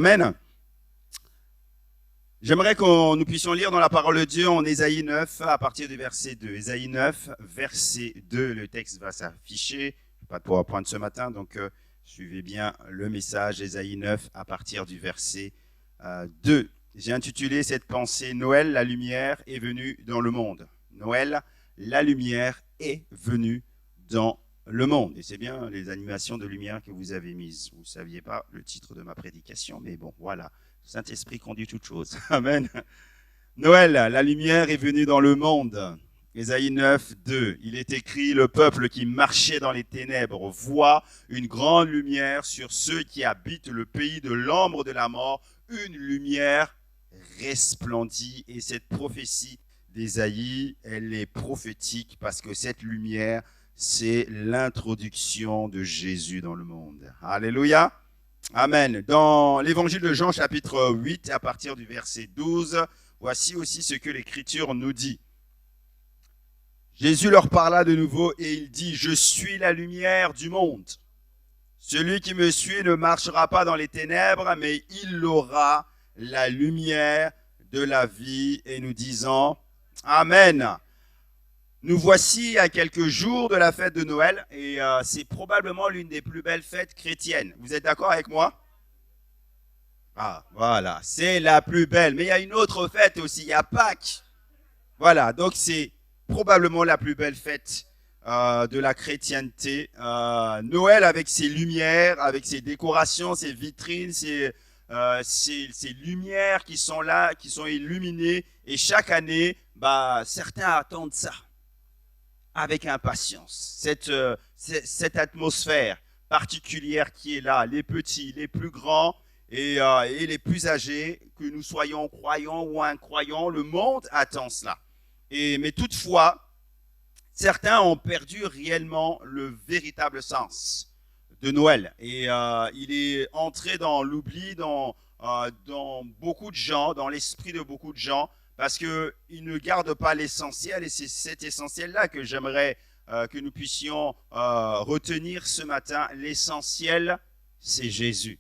Amen. J'aimerais que nous puissions lire dans la parole de Dieu en Ésaïe 9 à partir du verset 2. Ésaïe 9, verset 2, le texte va s'afficher. Pas de PowerPoint ce matin, donc suivez bien le message. Ésaïe 9 à partir du verset 2. J'ai intitulé cette pensée « Noël, la lumière est venue dans le monde ». Noël, la lumière est venue dans le monde. Et c'est bien les animations de lumière que vous avez mises. Vous ne saviez pas le titre de ma prédication, mais bon, voilà. Saint-Esprit conduit toutes choses. Amen. Noël, la lumière est venue dans le monde. Ésaïe 9, 2. Il est écrit, le peuple qui marchait dans les ténèbres voit une grande lumière sur ceux qui habitent le pays de l'ombre de la mort. Une lumière resplendit. Et cette prophétie d'Ésaïe, elle est prophétique parce que cette lumière, c'est l'introduction de Jésus dans le monde. Alléluia. Amen. Dans l'évangile de Jean, chapitre 8, à partir du verset 12, voici aussi ce que l'Écriture nous dit. Jésus leur parla de nouveau et il dit, « Je suis la lumière du monde. Celui qui me suit ne marchera pas dans les ténèbres, mais il aura la lumière de la vie. » Et nous disons, « Amen. » Nous voici à quelques jours de la fête de Noël et c'est probablement l'une des plus belles fêtes chrétiennes. Vous êtes d'accord avec moi? Ah, voilà, c'est la plus belle. Mais il y a une autre fête aussi, il y a Pâques. Voilà, donc c'est probablement la plus belle fête de la chrétienté. Noël avec ses lumières, avec ses décorations, ses vitrines, ces lumières qui sont là, qui sont illuminées. Et chaque année, certains attendent ça avec impatience, cette atmosphère particulière qui est là, les petits, les plus grands et les plus âgés, que nous soyons croyants ou incroyants, le monde attend cela. Mais toutefois, certains ont perdu réellement le véritable sens de Noël. Et il est entré dans l'oubli dans beaucoup de gens, dans l'esprit de beaucoup de gens, parce qu'ils ne gardent pas l'essentiel, et c'est cet essentiel-là que j'aimerais que nous puissions retenir ce matin. L'essentiel, c'est Jésus.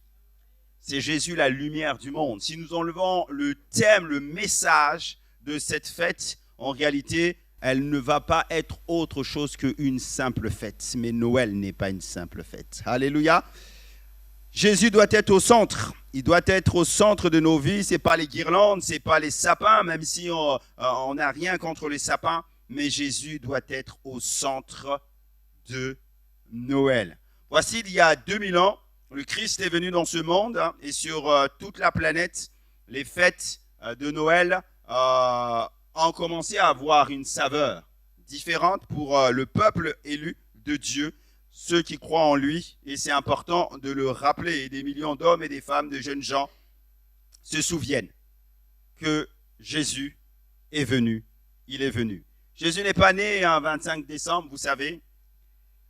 C'est Jésus, la lumière du monde. Si nous enlevons le thème, le message de cette fête, en réalité, elle ne va pas être autre chose qu'une simple fête. Mais Noël n'est pas une simple fête. Alléluia. Jésus doit être au centre. Il doit être au centre de nos vies. C'est pas les guirlandes, c'est pas les sapins, même si on n'a rien contre les sapins. Mais Jésus doit être au centre de Noël. Voici, il y a 2000 ans, le Christ est venu dans ce monde et sur toute la planète, les fêtes de Noël ont commencé à avoir une saveur différente pour le peuple élu de Dieu, ceux qui croient en lui, et c'est important de le rappeler, et des millions d'hommes et des femmes, de jeunes gens, se souviennent que Jésus est venu, il est venu. Jésus n'est pas né un 25 décembre, vous savez,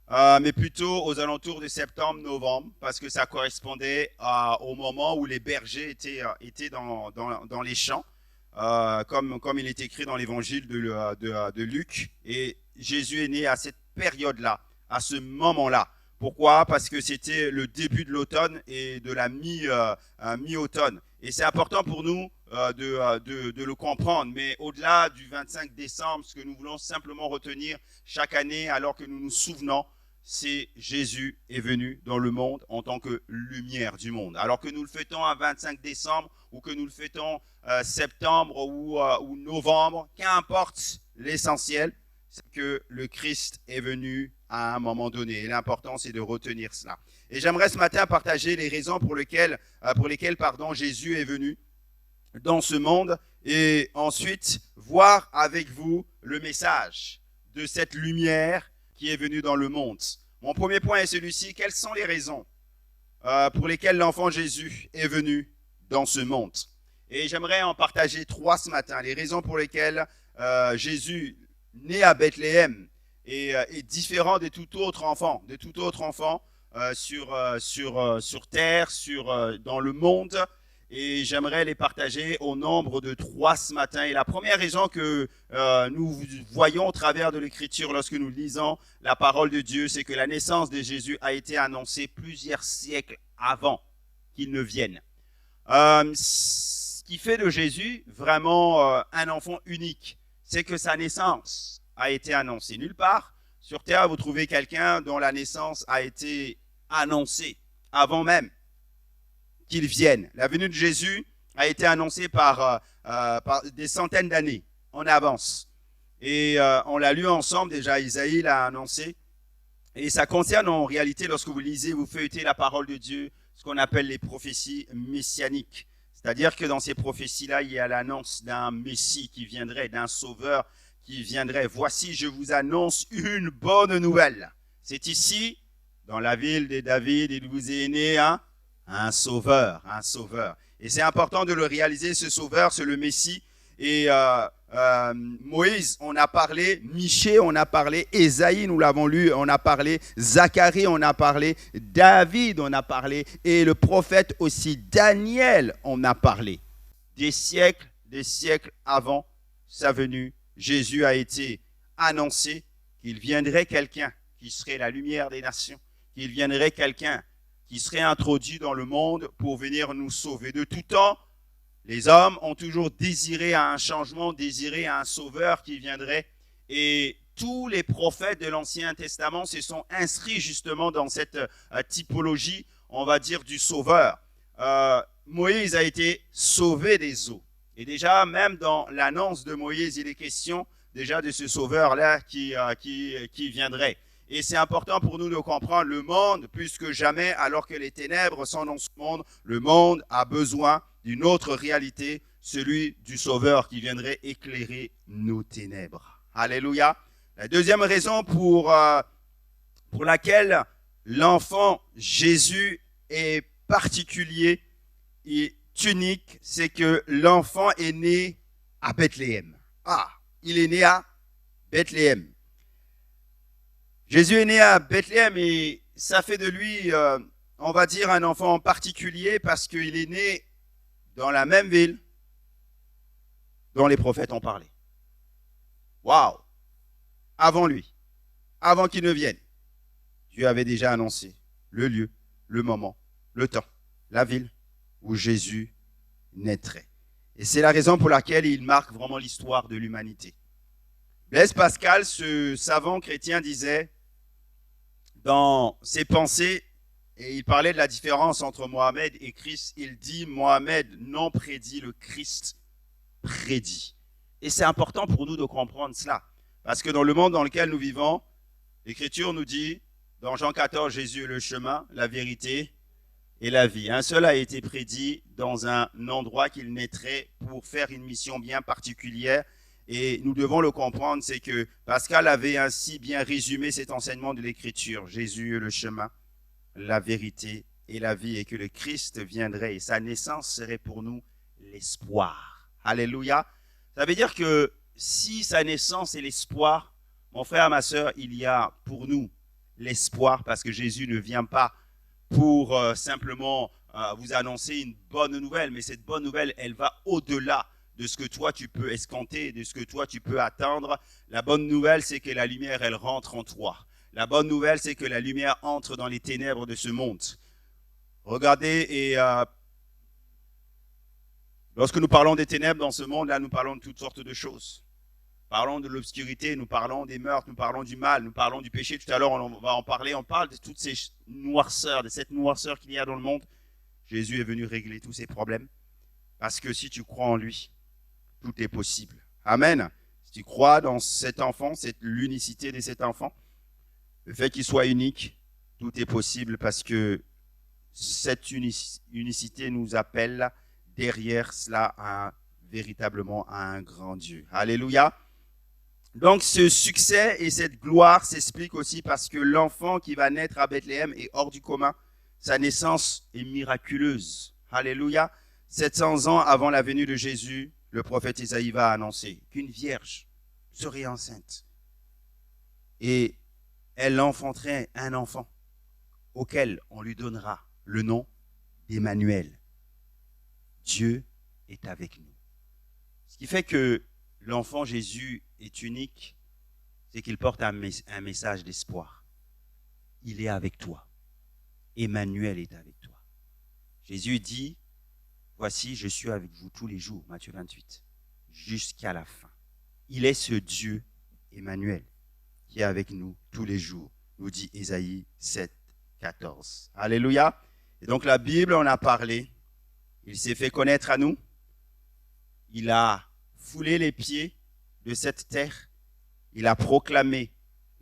mais plutôt aux alentours de septembre-novembre, parce que ça correspondait au moment où les bergers étaient dans les champs, comme il est écrit dans l'évangile de Luc, et Jésus est né à cette période-là, à ce moment-là. Pourquoi? Parce que c'était le début de l'automne et de la mi-automne. Et c'est important pour nous de le comprendre. Mais au-delà du 25 décembre, ce que nous voulons simplement retenir chaque année, alors que nous nous souvenons, c'est Jésus est venu dans le monde en tant que lumière du monde. Alors que nous le fêtons un 25 décembre ou que nous le fêtons septembre ou novembre, qu'importe, l'essentiel, c'est que le Christ est venu à un moment donné. Et l'important, c'est de retenir cela. Et j'aimerais ce matin partager les raisons pour lesquelles Jésus est venu dans ce monde et ensuite voir avec vous le message de cette lumière qui est venue dans le monde. Mon premier point est celui-ci. Quelles sont les raisons pour lesquelles l'enfant Jésus est venu dans ce monde? Et j'aimerais en partager 3 ce matin. Les raisons pour lesquelles Jésus, né à Bethléem, est différent de tout autre enfant, sur terre, dans le monde. Et j'aimerais les partager au nombre de 3 ce matin. Et la première raison que nous voyons au travers de l'Écriture lorsque nous lisons la parole de Dieu, c'est que la naissance de Jésus a été annoncée plusieurs siècles avant qu'il ne vienne. Ce qui fait de Jésus vraiment un enfant unique, c'est que sa naissance a été annoncée. Nulle part sur terre, vous trouvez quelqu'un dont la naissance a été annoncée avant même qu'il vienne. La venue de Jésus a été annoncée par des centaines d'années en avance. Et on l'a lu ensemble déjà, Isaïe l'a annoncé. Et ça concerne en réalité, lorsque vous lisez, vous feuilletez la parole de Dieu, ce qu'on appelle les prophéties messianiques. C'est-à-dire que dans ces prophéties-là, il y a l'annonce d'un Messie qui viendrait, d'un Sauveur qui viendrait. Voici, je vous annonce une bonne nouvelle. C'est ici, dans la ville de David, il vous est né un Sauveur, un Sauveur. Et c'est important de le réaliser, ce Sauveur, c'est le Messie. Et Moïse, on a parlé, Michée, on a parlé, Ésaïe, nous l'avons lu, on a parlé, Zacharie, on a parlé, David, on a parlé, et le prophète aussi, Daniel, on a parlé. Des siècles avant sa venue, Jésus a été annoncé qu'il viendrait quelqu'un qui serait la lumière des nations, qu'il viendrait quelqu'un qui serait introduit dans le monde pour venir nous sauver. De tout temps, les hommes ont toujours désiré un changement, désiré un sauveur qui viendrait. Et tous les prophètes de l'Ancien Testament se sont inscrits justement dans cette typologie, on va dire, du sauveur. Moïse a été sauvé des eaux. Et déjà, même dans l'annonce de Moïse, il est question déjà de ce sauveur-là qui viendrait. Et c'est important pour nous de comprendre le monde, plus que jamais, alors que les ténèbres sont dans ce monde, le monde a besoin d'une autre réalité, celui du Sauveur qui viendrait éclairer nos ténèbres. Alléluia. La deuxième raison pour laquelle l'enfant Jésus est particulier et unique, c'est que l'enfant est né à Bethléem. Ah, il est né à Bethléem. Jésus est né à Bethléem et ça fait de lui, on va dire, un enfant particulier parce qu'il est né dans la même ville dont les prophètes ont parlé. Waouh! Avant lui, avant qu'il ne vienne, Dieu avait déjà annoncé le lieu, le moment, le temps, la ville où Jésus naîtrait. Et c'est la raison pour laquelle il marque vraiment l'histoire de l'humanité. Blaise Pascal, ce savant chrétien, disait dans ses pensées, et il parlait de la différence entre Mohamed et Christ, il dit Mohamed non prédit, le Christ prédit. Et c'est important pour nous de comprendre cela. Parce que dans le monde dans lequel nous vivons, l'Écriture nous dit, dans Jean 14, Jésus est le chemin, la vérité et la vie. Un seul a été prédit dans un endroit qu'il naîtrait pour faire une mission bien particulière. Et nous devons le comprendre, c'est que Pascal avait ainsi bien résumé cet enseignement de l'Écriture. Jésus est le chemin, la vérité et la vie, et que le Christ viendrait et sa naissance serait pour nous l'espoir. Alléluia. Ça veut dire que si sa naissance est l'espoir, mon frère, ma sœur, il y a pour nous l'espoir, parce que Jésus ne vient pas pour simplement vous annoncer une bonne nouvelle, mais cette bonne nouvelle, elle va au-delà de ce que toi tu peux escompter, de ce que toi tu peux attendre. La bonne nouvelle, c'est que la lumière, elle rentre en toi. La bonne nouvelle, c'est que la lumière entre dans les ténèbres de ce monde. Regardez, et lorsque nous parlons des ténèbres dans ce monde, là, nous parlons de toutes sortes de choses. Nous parlons de l'obscurité, nous parlons des meurtres, nous parlons du mal, nous parlons du péché. Tout à l'heure, on va en parler. On parle de toutes ces noirceurs, de cette noirceur qu'il y a dans le monde. Jésus est venu régler tous ces problèmes. Parce que si tu crois en lui, tout est possible. Amen. Si tu crois dans cet enfant, l'unicité de cet enfant, le fait qu'il soit unique, tout est possible parce que cette unicité nous appelle derrière cela véritablement à un grand Dieu. Alléluia. Donc ce succès et cette gloire s'expliquent aussi parce que l'enfant qui va naître à Bethléem est hors du commun. Sa naissance est miraculeuse. Alléluia. 700 ans avant la venue de Jésus, le prophète Isaïe va annoncer qu'une vierge serait enceinte. Et elle enfanterait un enfant auquel on lui donnera le nom d'Emmanuel. Dieu est avec nous. Ce qui fait que l'enfant Jésus est unique, c'est qu'il porte un message d'espoir. Il est avec toi. Emmanuel est avec toi. Jésus dit, voici, je suis avec vous tous les jours, Matthieu 28, jusqu'à la fin. Il est ce Dieu, Emmanuel, qui est avec nous tous les jours, nous dit Ésaïe 7, 14. Alléluia. Et donc la Bible en a parlé. Il s'est fait connaître à nous. Il a foulé les pieds de cette terre. Il a proclamé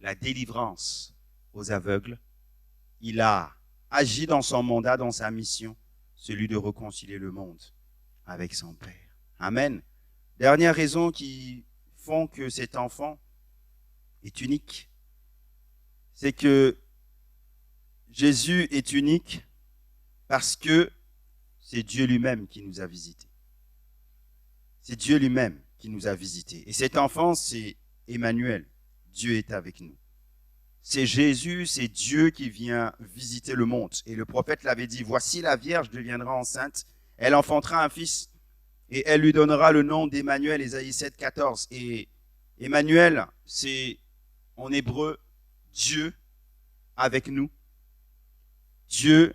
la délivrance aux aveugles. Il a agi dans son mandat, dans sa mission, celui de réconcilier le monde avec son Père. Amen. Dernière raison qui font que cet enfant est unique, c'est que Jésus est unique parce que c'est Dieu lui-même qui nous a visités. C'est Dieu lui-même qui nous a visités. Et cet enfant, c'est Emmanuel. Dieu est avec nous. C'est Jésus, c'est Dieu qui vient visiter le monde. Et le prophète l'avait dit, voici la Vierge deviendra enceinte, elle enfantera un fils et elle lui donnera le nom d'Emmanuel, Ésaïe 7, 14. Et Emmanuel, c'est en hébreu Dieu avec nous. Dieu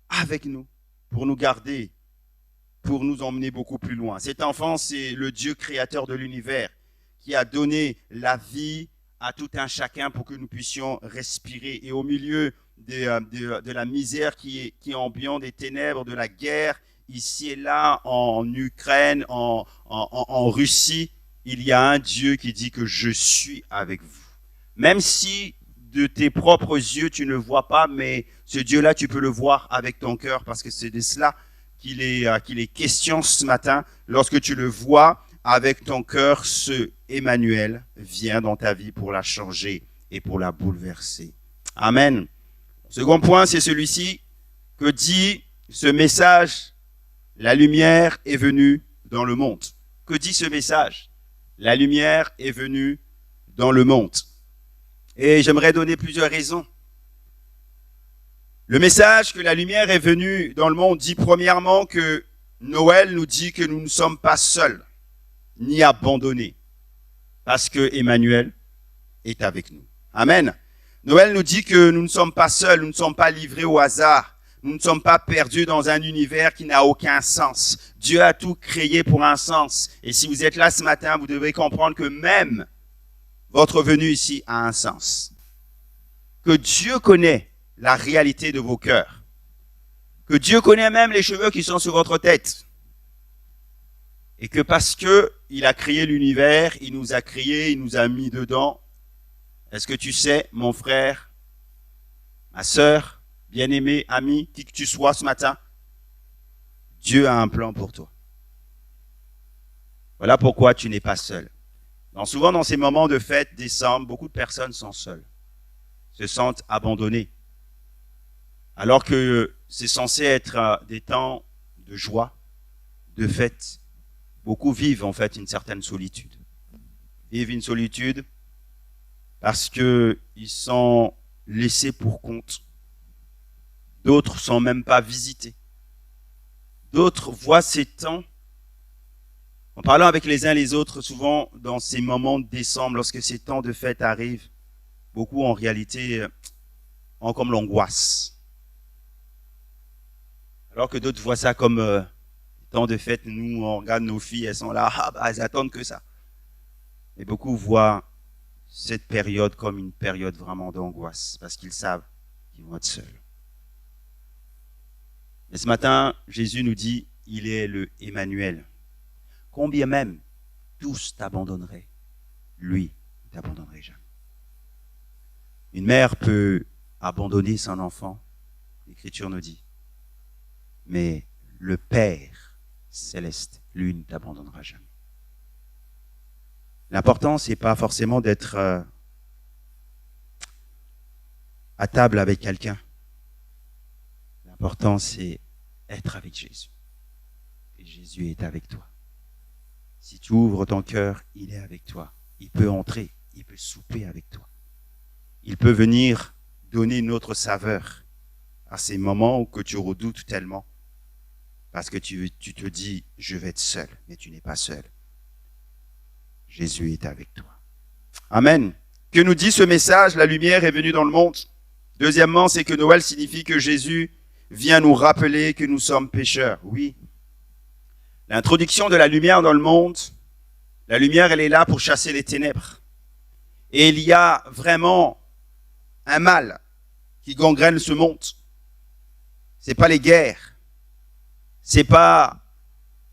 avec nous pour nous garder, pour nous emmener beaucoup plus loin. Cet enfant, c'est le Dieu créateur de l'univers qui a donné la vie à tout un chacun pour que nous puissions respirer. Et au milieu de la misère qui est ambiante, des ténèbres, de la guerre, ici et là, en Ukraine, en Russie, il y a un Dieu qui dit que je suis avec vous. Même si de tes propres yeux, tu ne vois pas, mais ce Dieu-là, tu peux le voir avec ton cœur parce que c'est de cela qu'il est question ce matin. Lorsque tu le vois avec ton cœur, ce Emmanuel vient dans ta vie pour la changer et pour la bouleverser. Amen. Second point, c'est celui-ci que dit ce message. La lumière est venue dans le monde. Que dit ce message? La lumière est venue dans le monde. Et j'aimerais donner plusieurs raisons. Le message que la lumière est venue dans le monde dit premièrement que Noël nous dit que nous ne sommes pas seuls, ni abandonnés, parce que Emmanuel est avec nous. Amen. Noël nous dit que nous ne sommes pas seuls, nous ne sommes pas livrés au hasard, nous ne sommes pas perdus dans un univers qui n'a aucun sens. Dieu a tout créé pour un sens. Et si vous êtes là ce matin, vous devez comprendre que même votre venue ici a un sens. Que Dieu connaît la réalité de vos cœurs. Que Dieu connaît même les cheveux qui sont sur votre tête. Et que parce que il a créé l'univers, il nous a créé, il nous a mis dedans. Est-ce que tu sais, mon frère, ma sœur, bien-aimé, ami, qui que tu sois ce matin, Dieu a un plan pour toi. Voilà pourquoi tu n'es pas seul. Souvent dans ces moments de fête, décembre, beaucoup de personnes sont seules, se sentent abandonnées. Alors que c'est censé être des temps de joie, de fête. Beaucoup vivent en fait une certaine solitude. Vivent une solitude parce qu'ils sont laissés pour compte. D'autres sont même pas visités. D'autres voient ces temps en parlant avec les uns les autres, souvent dans ces moments de décembre, lorsque ces temps de fête arrivent, beaucoup en réalité ont comme l'angoisse. Alors que d'autres voient ça comme temps de fête, nous on regarde nos filles, elles sont là, elles attendent que ça. Mais beaucoup voient cette période comme une période vraiment d'angoisse, parce qu'ils savent qu'ils vont être seuls. Mais ce matin, Jésus nous dit, il est le Emmanuel. Combien même tous t'abandonneraient, lui ne t'abandonnerait jamais. Une mère peut abandonner son enfant, l'Écriture nous dit, mais le Père céleste, lui, ne t'abandonnera jamais. L'important, c'est pas forcément d'être à table avec quelqu'un. L'important, c'est être avec Jésus. Et Jésus est avec toi. Si tu ouvres ton cœur, il est avec toi. Il peut entrer, il peut souper avec toi. Il peut venir donner une autre saveur à ces moments que tu redoutes tellement. Parce que tu te dis, je vais être seul, mais tu n'es pas seul. Jésus est avec toi. Amen. Que nous dit ce message? La lumière est venue dans le monde. Deuxièmement, c'est que Noël signifie que Jésus vient nous rappeler que nous sommes pécheurs. Oui, L'introduction de la lumière dans le monde, la lumière, elle est là pour chasser les ténèbres. Et il y a vraiment un mal qui gangrène ce monde. C'est pas les guerres, c'est pas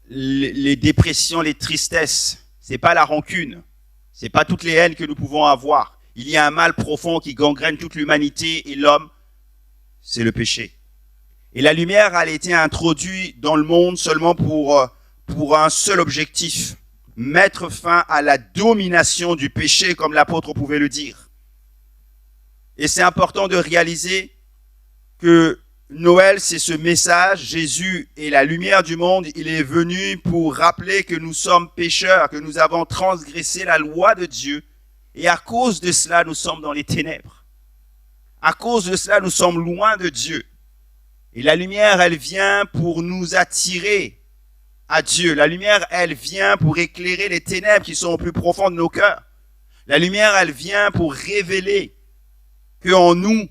les dépressions, les tristesses, c'est pas la rancune, c'est pas toutes les haines que nous pouvons avoir. Il y a un mal profond qui gangrène toute l'humanité et l'homme, c'est le péché. Et la lumière, elle a été introduite dans le monde seulement pour un seul objectif, mettre fin à la domination du péché, comme l'apôtre pouvait le dire. Et c'est important de réaliser que Noël, c'est ce message, Jésus est la lumière du monde, il est venu pour rappeler que nous sommes pécheurs, que nous avons transgressé la loi de Dieu, et à cause de cela, nous sommes dans les ténèbres. À cause de cela, nous sommes loin de Dieu. Et la lumière, elle vient pour nous attirer à Dieu. La lumière, elle vient pour éclairer les ténèbres qui sont au plus profond de nos cœurs. La lumière, elle vient pour révéler qu'en nous,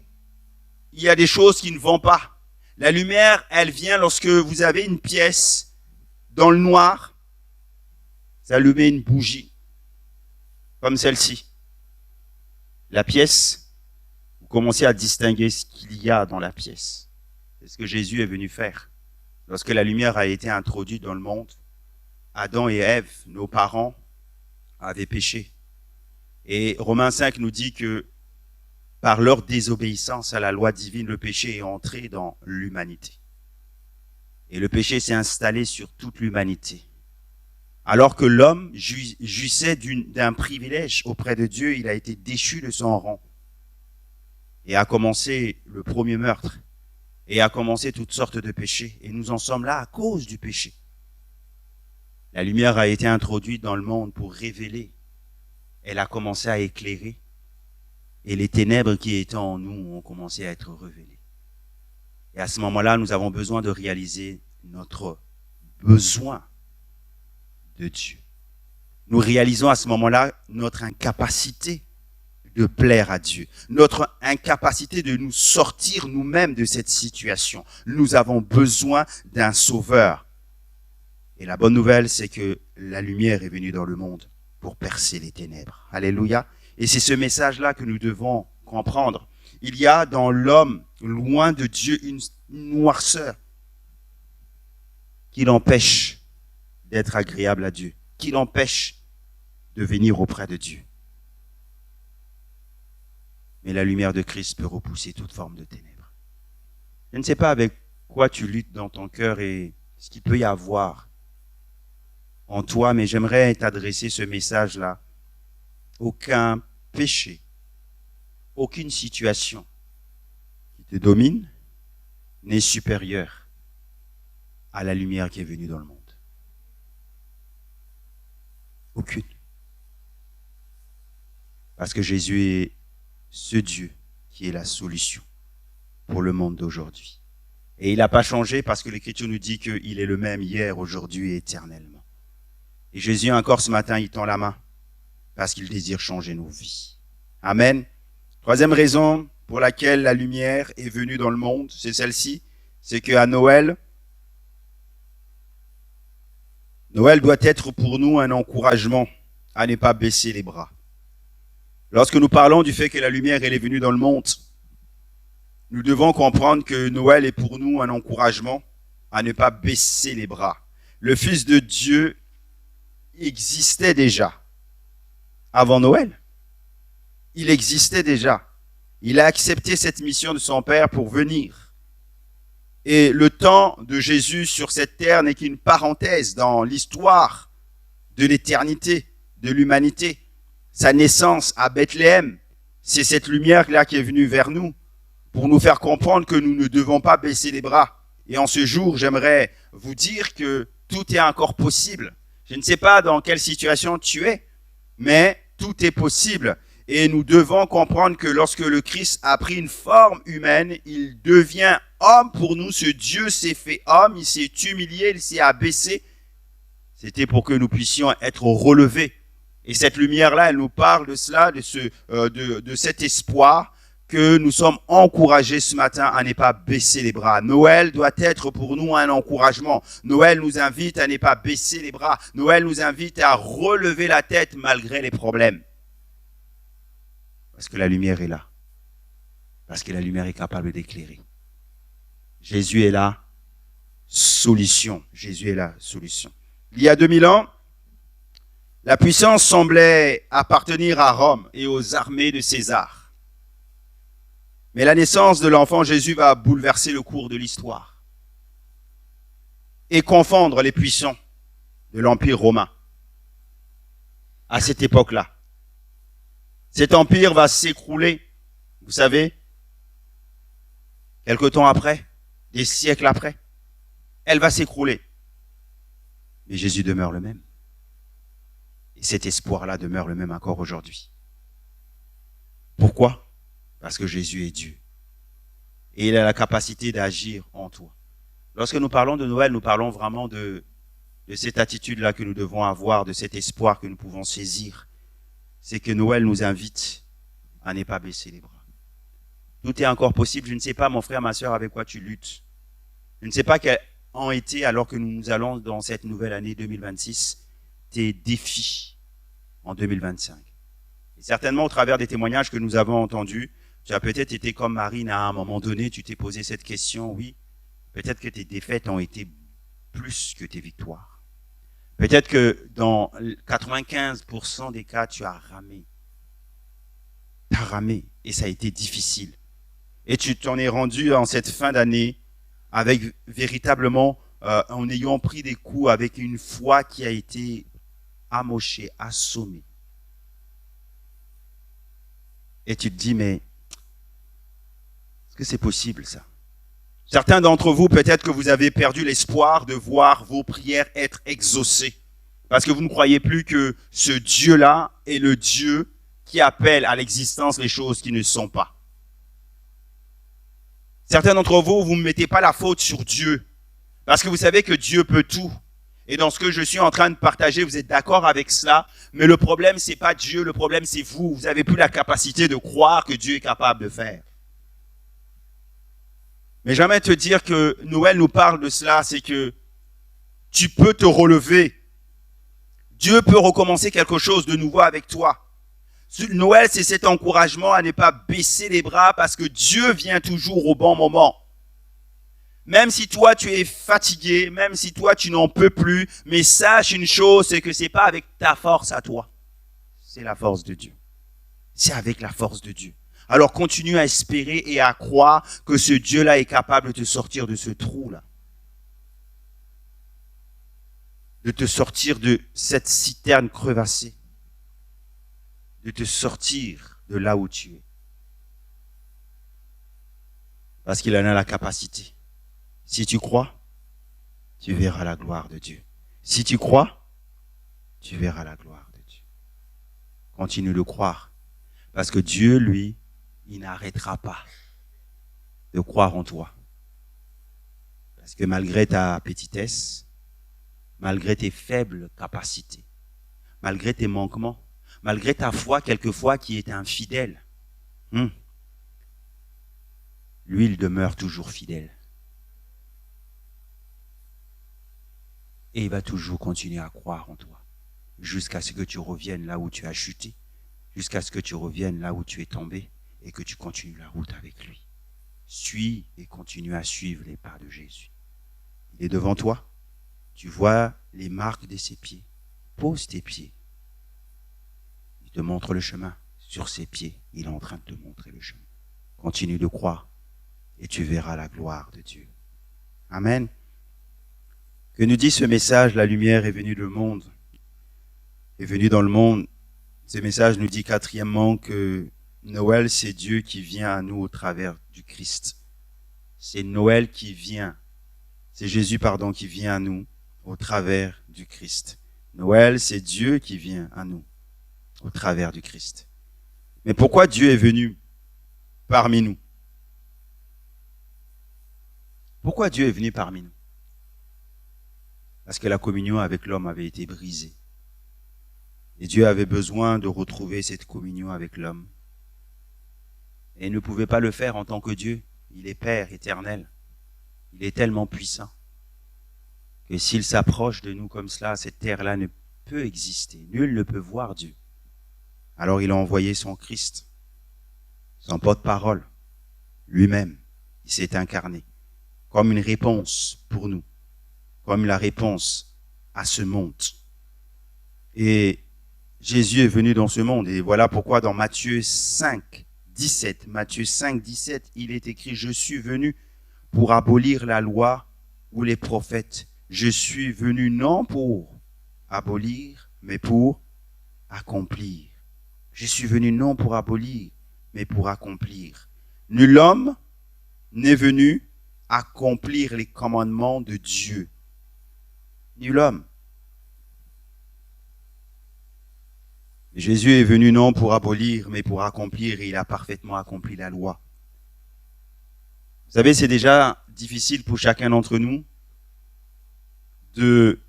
il y a des choses qui ne vont pas. La lumière, elle vient lorsque vous avez une pièce dans le noir, vous allumez une bougie, comme celle-ci. La pièce, vous commencez à distinguer ce qu'il y a dans la pièce. C'est ce que Jésus est venu faire. Lorsque la lumière a été introduite dans le monde, Adam et Ève, nos parents, avaient péché. Et Romains 5 nous dit que par leur désobéissance à la loi divine, le péché est entré dans l'humanité. Et le péché s'est installé sur toute l'humanité. Alors que l'homme jouissait d'un privilège auprès de Dieu, il a été déchu de son rang. Et a commencé le premier meurtre. Et a commencé toutes sortes de péchés. Et nous en sommes là à cause du péché. La lumière a été introduite dans le monde pour révéler. Elle a commencé à éclairer. Et les ténèbres qui étaient en nous ont commencé à être révélées. Et à ce moment-là, nous avons besoin de réaliser notre besoin de Dieu. Nous réalisons à ce moment-là notre incapacité de plaire à Dieu, notre incapacité de nous sortir nous-mêmes de cette situation. Nous avons besoin d'un sauveur. Et la bonne nouvelle, c'est que la lumière est venue dans le monde pour percer les ténèbres. Alléluia. Et c'est ce message-là que nous devons comprendre. Il y a dans l'homme, loin de Dieu, une noirceur qui l'empêche d'être agréable à Dieu, qui l'empêche de venir auprès de Dieu. Mais la lumière de Christ peut repousser toute forme de ténèbres. Je ne sais pas avec quoi tu luttes dans ton cœur et ce qu'il peut y avoir en toi, mais j'aimerais t'adresser ce message-là. Aucun péché, aucune situation qui te domine n'est supérieure à la lumière qui est venue dans le monde. Aucune. Parce que Jésus est ce Dieu qui est la solution pour le monde d'aujourd'hui. Et il n'a pas changé parce que l'Écriture nous dit qu'il est le même hier, aujourd'hui et éternellement. Et Jésus encore ce matin, il tend la main parce qu'il désire changer nos vies. Amen. Troisième raison pour laquelle la lumière est venue dans le monde, c'est celle-ci, c'est qu'à Noël doit être pour nous un encouragement à ne pas baisser les bras. Lorsque nous parlons du fait que la lumière elle est venue dans le monde, nous devons comprendre que Noël est pour nous un encouragement à ne pas baisser les bras. Le Fils de Dieu existait déjà avant Noël. Il existait déjà. Il a accepté cette mission de son Père pour venir. Et le temps de Jésus sur cette terre n'est qu'une parenthèse dans l'histoire de l'éternité, de l'humanité. Sa naissance à Bethléem, c'est cette lumière-là qui est venue vers nous pour nous faire comprendre que nous ne devons pas baisser les bras. Et en ce jour, j'aimerais vous dire que tout est encore possible. Je ne sais pas dans quelle situation tu es, mais tout est possible. Et nous devons comprendre que lorsque le Christ a pris une forme humaine, il devient homme pour nous. Ce Dieu s'est fait homme, il s'est humilié, il s'est abaissé. C'était pour que nous puissions être relevés. Et cette lumière-là, elle nous parle de cela, de cet espoir que nous sommes encouragés ce matin à ne pas baisser les bras. Noël doit être pour nous un encouragement. Noël nous invite à ne pas baisser les bras. Noël nous invite à relever la tête malgré les problèmes. Parce que la lumière est là. Parce que la lumière est capable d'éclairer. Jésus est la solution. Jésus est la solution. Il y a 2000 ans, la puissance semblait appartenir à Rome et aux armées de César. Mais la naissance de l'enfant Jésus va bouleverser le cours de l'histoire et confondre les puissants de l'Empire romain. À cette époque-là, cet empire va s'écrouler, vous savez, quelque temps après, des siècles après, elle va s'écrouler. Mais Jésus demeure le même. Et cet espoir-là demeure le même encore aujourd'hui. Pourquoi? Parce que Jésus est Dieu. Et il a la capacité d'agir en toi. Lorsque nous parlons de Noël, nous parlons vraiment de cette attitude-là que nous devons avoir, de cet espoir que nous pouvons saisir. C'est que Noël nous invite à ne pas baisser les bras. Tout est encore possible. Je ne sais pas, mon frère, ma soeur, avec quoi tu luttes. Je ne sais pas quels ont été, alors que nous allons dans cette nouvelle année 2026, tes défis en 2025. Et certainement, au travers des témoignages que nous avons entendus, tu as peut-être été comme Marine à un moment donné, tu t'es posé cette question, oui, peut-être que tes défaites ont été plus que tes victoires. Peut-être que dans 95% des cas, tu as ramé. Tu as ramé et ça a été difficile. Et tu t'en es rendu en cette fin d'année avec véritablement, en ayant pris des coups, avec une foi qui a été amochée, assommée. Et tu te dis, mais est-ce que c'est possible ça? Certains d'entre vous, peut-être que vous avez perdu l'espoir de voir vos prières être exaucées. Parce que vous ne croyez plus que ce Dieu-là est le Dieu qui appelle à l'existence les choses qui ne sont pas. Certains d'entre vous, vous ne mettez pas la faute sur Dieu. Parce que vous savez que Dieu peut tout. Et dans ce que je suis en train de partager, vous êtes d'accord avec cela. Mais le problème, c'est pas Dieu, le problème, c'est vous. Vous n'avez plus la capacité de croire que Dieu est capable de faire. Mais j'aimerais te dire que Noël nous parle de cela, c'est que tu peux te relever. Dieu peut recommencer quelque chose de nouveau avec toi. Noël, c'est cet encouragement à ne pas baisser les bras parce que Dieu vient toujours au bon moment. Même si toi, tu es fatigué, même si toi, tu n'en peux plus, mais sache une chose, c'est que c'est pas avec ta force à toi. C'est la force de Dieu. C'est avec la force de Dieu. Alors continue à espérer et à croire que ce Dieu-là est capable de te sortir de ce trou-là. De te sortir de cette citerne crevassée. De te sortir de là où tu es. Parce qu'il en a la capacité. Si tu crois, tu verras la gloire de Dieu. Si tu crois, tu verras la gloire de Dieu. Continue de croire. Parce que Dieu, lui, il n'arrêtera pas de croire en toi. Parce que malgré ta petitesse, malgré tes faibles capacités, malgré tes manquements, malgré ta foi quelquefois qui est infidèle, lui, il demeure toujours fidèle. Et il va toujours continuer à croire en toi, jusqu'à ce que tu reviennes là où tu as chuté, jusqu'à ce que tu reviennes là où tu es tombé, et que tu continues la route avec lui. Suis et continue à suivre les pas de Jésus. Il est devant toi, tu vois les marques de ses pieds. Pose tes pieds. Il te montre le chemin. Sur ses pieds, il est en train de te montrer le chemin. Continue de croire et tu verras la gloire de Dieu. Amen. Que nous dit ce message? La lumière est venue du monde, est venue dans le monde. Ce message nous dit quatrièmement que Noël, c'est Dieu qui vient à nous au travers du Christ. C'est Noël qui vient, c'est Jésus, qui vient à nous au travers du Christ. Noël, c'est Dieu qui vient à nous au travers du Christ. Mais pourquoi Dieu est venu parmi nous? Pourquoi Dieu est venu parmi nous? Parce que la communion avec l'homme avait été brisée. Et Dieu avait besoin de retrouver cette communion avec l'homme. Et il ne pouvait pas le faire en tant que Dieu. Il est Père éternel. Il est tellement puissant que s'il s'approche de nous comme cela, cette terre-là ne peut exister. Nul ne peut voir Dieu. Alors il a envoyé son Christ, son porte-parole, lui-même. Il s'est incarné comme une réponse pour nous, comme la réponse à ce monde. Et Jésus est venu dans ce monde. Et voilà pourquoi dans Matthieu 5, 17, il est écrit « Je suis venu pour abolir la loi ou les prophètes. Je suis venu non pour abolir, mais pour accomplir. Je suis venu non pour abolir, mais pour accomplir. Nul homme n'est venu accomplir les commandements de Dieu. Nul homme. Jésus est venu non pour abolir, mais pour accomplir, et il a parfaitement accompli la loi. Vous savez, c'est déjà difficile pour chacun d'entre nous de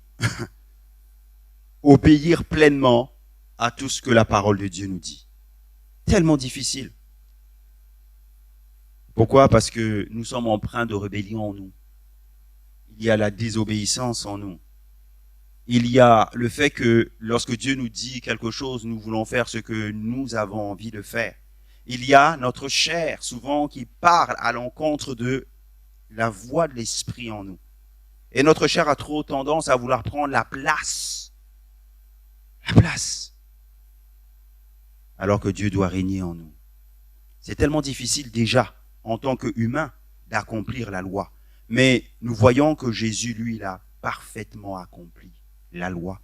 obéir pleinement à tout ce que la parole de Dieu nous dit. Tellement difficile. Pourquoi? Parce que nous sommes empreints de rébellion en nous. Il y a la désobéissance en nous. Il y a le fait que lorsque Dieu nous dit quelque chose, nous voulons faire ce que nous avons envie de faire. Il y a notre chair, souvent, qui parle à l'encontre de la voix de l'esprit en nous. Et notre chair a trop tendance à vouloir prendre la place. La place. Alors que Dieu doit régner en nous. C'est tellement difficile déjà, en tant qu'humain, d'accomplir la loi. Mais nous voyons que Jésus, lui, il a parfaitement accompli la loi,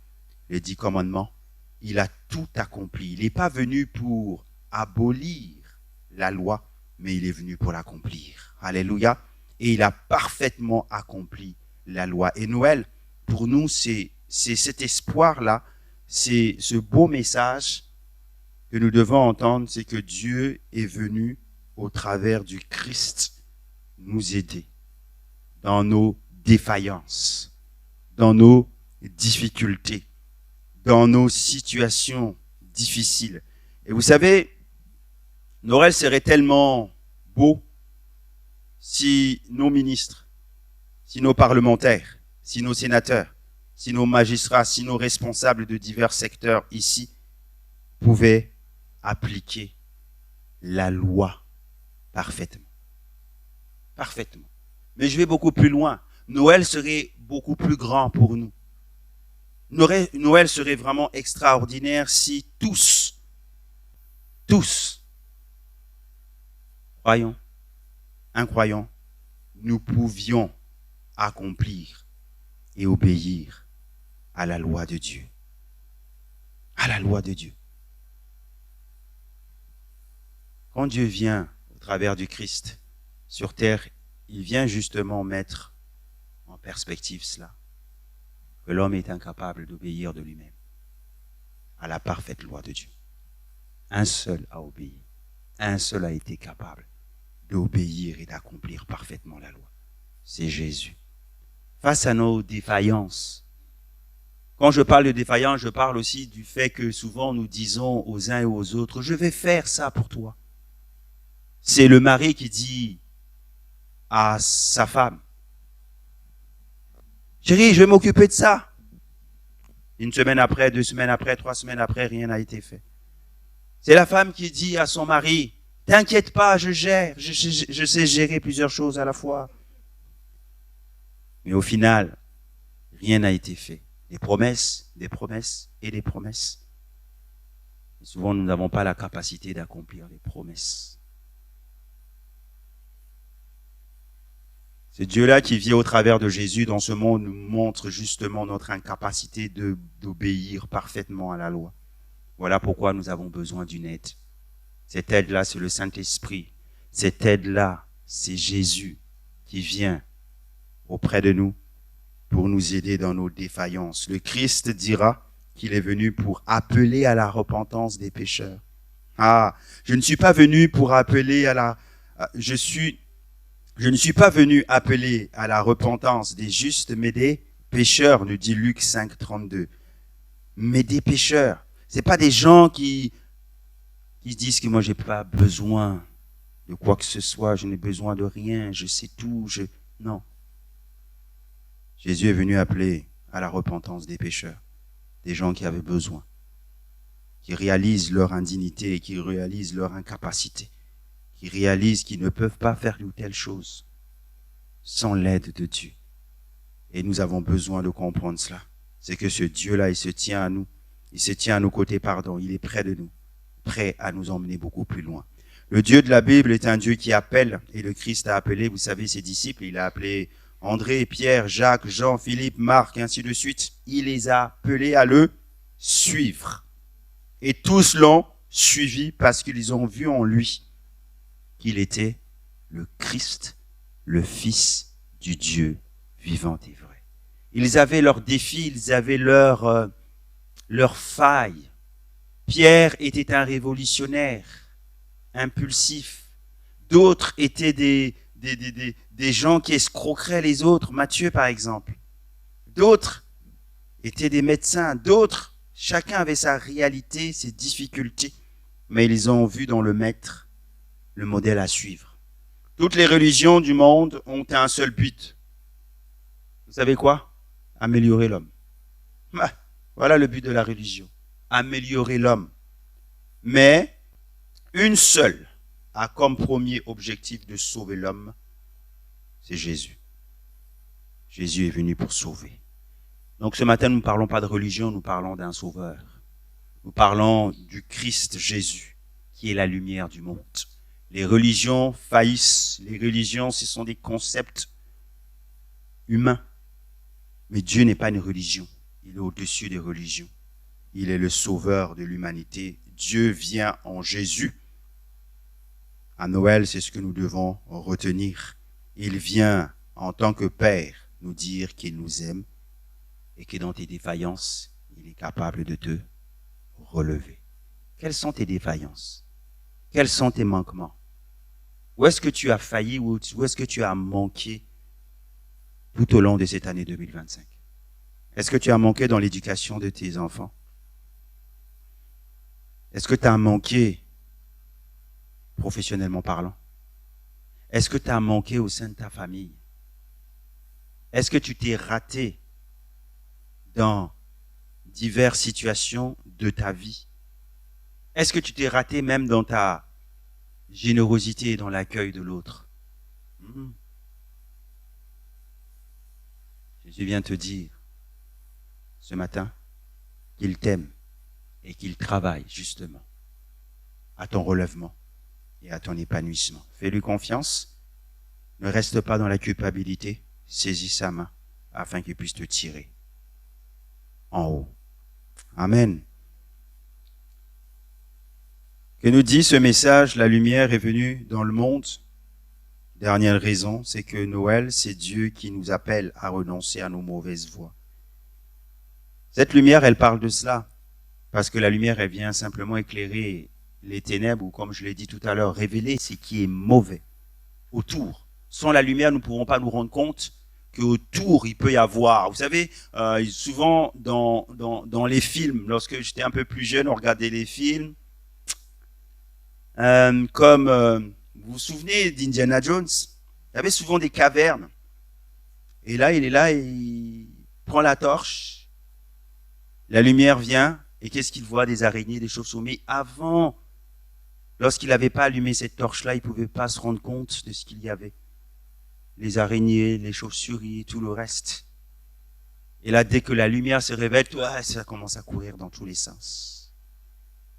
les 10 commandements. Il a tout accompli. Il n'est pas venu pour abolir la loi, mais il est venu pour l'accomplir. Alléluia. Et il a parfaitement accompli la loi. Et Noël, pour nous, c'est cet espoir-là, c'est ce beau message que nous devons entendre, c'est que Dieu est venu au travers du Christ nous aider dans nos défaillances, dans nos difficultés, dans nos situations difficiles. Et vous savez, Noël serait tellement beau si nos ministres, si nos parlementaires, si nos sénateurs, si nos magistrats, si nos responsables de divers secteurs ici pouvaient appliquer la loi parfaitement. Parfaitement. Mais je vais beaucoup plus loin. Noël serait beaucoup plus grand pour nous. Noël serait vraiment extraordinaire si tous, croyants, incroyants, nous pouvions accomplir et obéir à la loi de Dieu. À la loi de Dieu. Quand Dieu vient au travers du Christ sur terre, il vient justement mettre en perspective cela, que l'homme est incapable d'obéir de lui-même à la parfaite loi de Dieu. Un seul a obéi, un seul a été capable d'obéir et d'accomplir parfaitement la loi. C'est Jésus. Face à nos défaillances, quand je parle de défaillance, je parle aussi du fait que souvent nous disons aux uns et aux autres, je vais faire ça pour toi. C'est le mari qui dit à sa femme, chérie, je vais m'occuper de ça. Une semaine après, 2 semaines après, 3 semaines après, rien n'a été fait. C'est la femme qui dit à son mari, t'inquiète pas, je gère, je sais gérer plusieurs choses à la fois. Mais au final, rien n'a été fait. Des promesses et des promesses. Et souvent, nous n'avons pas la capacité d'accomplir les promesses. Ce Dieu-là qui vient au travers de Jésus dans ce monde nous montre justement notre incapacité d'obéir parfaitement à la loi. Voilà pourquoi nous avons besoin d'une aide. Cette aide-là, c'est le Saint-Esprit. Cette aide-là, c'est Jésus qui vient auprès de nous pour nous aider dans nos défaillances. Le Christ dira qu'il est venu pour appeler à la repentance des pécheurs. Ah, je ne suis pas venu pour appeler à la... Je ne suis pas venu appeler à la repentance des justes, mais des pécheurs, nous dit Luc 5, 32. Mais des pécheurs. C'est pas des gens qui disent que moi j'ai pas besoin de quoi que ce soit, je n'ai besoin de rien, je sais tout, Non. Jésus est venu appeler à la repentance des pécheurs, des gens qui avaient besoin, qui réalisent leur indignité et qui réalisent leur incapacité, qui réalisent qu'ils ne peuvent pas faire une telle chose sans l'aide de Dieu. Et nous avons besoin de comprendre cela. C'est que ce Dieu-là, il se tient à nous. Il se tient à nos côtés, pardon. Il est près de nous, prêt à nous emmener beaucoup plus loin. Le Dieu de la Bible est un Dieu qui appelle, et le Christ a appelé, vous savez, ses disciples. Il a appelé André, Pierre, Jacques, Jean, Philippe, Marc, et ainsi de suite. Il les a appelés à le suivre. Et tous l'ont suivi parce qu'ils ont vu en lui qu'il était le Christ, le Fils du Dieu vivant et vrai. Ils avaient leurs défis, ils avaient leurs failles. Pierre était un révolutionnaire, impulsif. D'autres étaient des gens qui escroqueraient les autres. Matthieu, par exemple. D'autres étaient des médecins. D'autres, chacun avait sa réalité, ses difficultés. Mais ils ont vu dans le Maître le modèle à suivre. Toutes les religions du monde ont un seul but. Vous savez quoi? Améliorer l'homme. Voilà le but de la religion. Améliorer l'homme. Mais une seule a comme premier objectif de sauver l'homme, c'est Jésus. Jésus est venu pour sauver. Donc ce matin, nous ne parlons pas de religion, nous parlons d'un sauveur. Nous parlons du Christ Jésus, qui est la lumière du monde. Les religions faillissent. Les religions, ce sont des concepts humains. Mais Dieu n'est pas une religion. Il est au-dessus des religions. Il est le sauveur de l'humanité. Dieu vient en Jésus. À Noël, c'est ce que nous devons retenir. Il vient en tant que Père nous dire qu'il nous aime et que dans tes défaillances, il est capable de te relever. Quelles sont tes défaillances? Quels sont tes manquements? Où est-ce que tu as failli, où est-ce que tu as manqué tout au long de cette année 2025? Est-ce que tu as manqué dans l'éducation de tes enfants? Est-ce que tu as manqué professionnellement parlant? Est-ce que tu as manqué au sein de ta famille? Est-ce que tu t'es raté dans diverses situations de ta vie? Est-ce que tu t'es raté même dans ta générosité et dans l'accueil de l'autre? Jésus vient te dire ce matin qu'il t'aime et qu'il travaille justement à ton relèvement et à ton épanouissement. Fais-lui confiance. Ne reste pas dans la culpabilité. Saisis sa main afin qu'il puisse te tirer en haut. Amen. Que nous dit ce message? La lumière est venue dans le monde. Dernière raison, c'est que Noël, c'est Dieu qui nous appelle à renoncer à nos mauvaises voies. Cette lumière, elle parle de cela, parce que la lumière, elle vient simplement éclairer les ténèbres, ou comme je l'ai dit tout à l'heure, révéler ce qui est mauvais autour. Sans la lumière, nous ne pourrons pas nous rendre compte qu'autour, il peut y avoir. Vous savez, souvent dans les films, lorsque j'étais un peu plus jeune, on regardait les films, vous vous souvenez d'Indiana Jones? Il y avait souvent des cavernes. Et là, il est là, et il prend la torche. La lumière vient, et qu'est-ce qu'il voit? Des araignées, des chauves-souris. Mais avant, lorsqu'il n'avait pas allumé cette torche-là, il ne pouvait pas se rendre compte de ce qu'il y avait. Les araignées, les chauves-souris, tout le reste. Et là, dès que la lumière se révèle, ça commence à courir dans tous les sens.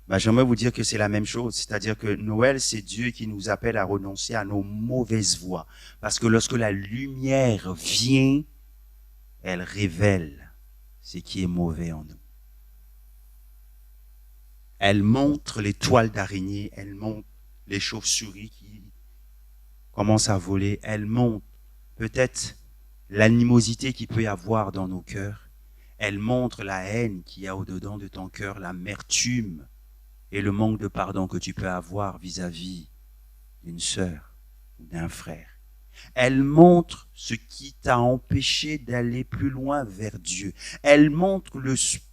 J'aimerais vous dire que c'est la même chose. C'est-à-dire que Noël, c'est Dieu qui nous appelle à renoncer à nos mauvaises voies. Parce que lorsque la lumière vient, elle révèle ce qui est mauvais en nous. Elle montre les toiles d'araignée, elle montre les chauves-souris qui commencent à voler, elle montre peut-être l'animosité qu'il peut y avoir dans nos cœurs, elle montre la haine qu'il y a au-dedans de ton cœur, l'amertume et le manque de pardon que tu peux avoir vis-à-vis d'une sœur ou d'un frère. Elle montre ce qui t'a empêché d'aller plus loin vers Dieu. Elle montre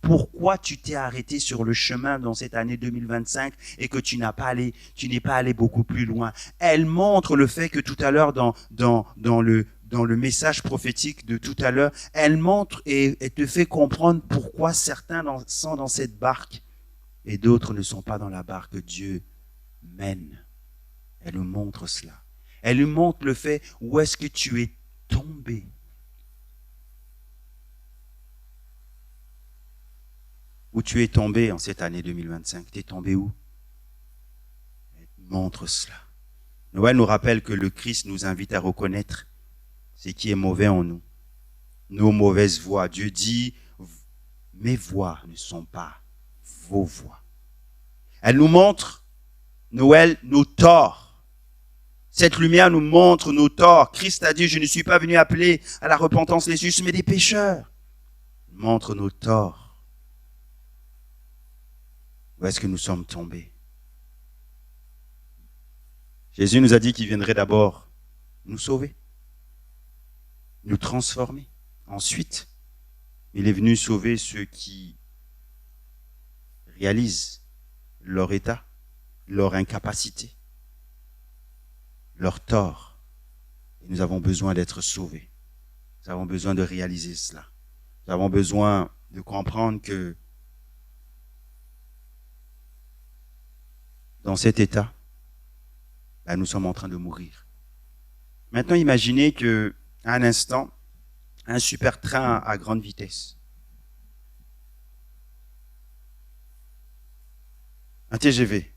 pourquoi tu t'es arrêté sur le chemin dans cette année 2025 et que tu n'es pas allé beaucoup plus loin. Elle montre le fait que tout à l'heure dans le message prophétique de tout à l'heure, elle montre et te fait comprendre pourquoi certains sont dans cette barque et d'autres ne sont pas dans la barque que Dieu mène. Elle nous montre cela. Elle nous montre le fait où est-ce que tu es tombé. Où tu es tombé en cette année 2025. Tu es tombé où? Elle montre cela. Noël nous rappelle que le Christ nous invite à reconnaître ce qui est mauvais en nous. Nos mauvaises voies. Dieu dit, mes voies ne sont pas vos voies. Elle nous montre, Noël, nos torts. Cette lumière nous montre nos torts. Christ a dit, je ne suis pas venu appeler à la repentance les justes, mais des pécheurs. Il montre nos torts. Où est-ce que nous sommes tombés? Jésus nous a dit qu'il viendrait d'abord nous sauver, nous transformer. Ensuite, il est venu sauver ceux qui réalisent leur état, leur incapacité, leur tort. Et nous avons besoin d'être sauvés. Nous avons besoin de réaliser cela. Nous avons besoin de comprendre que dans cet état, nous sommes en train de mourir. Maintenant, imaginez que, à un instant, un super train à grande vitesse, un TGV,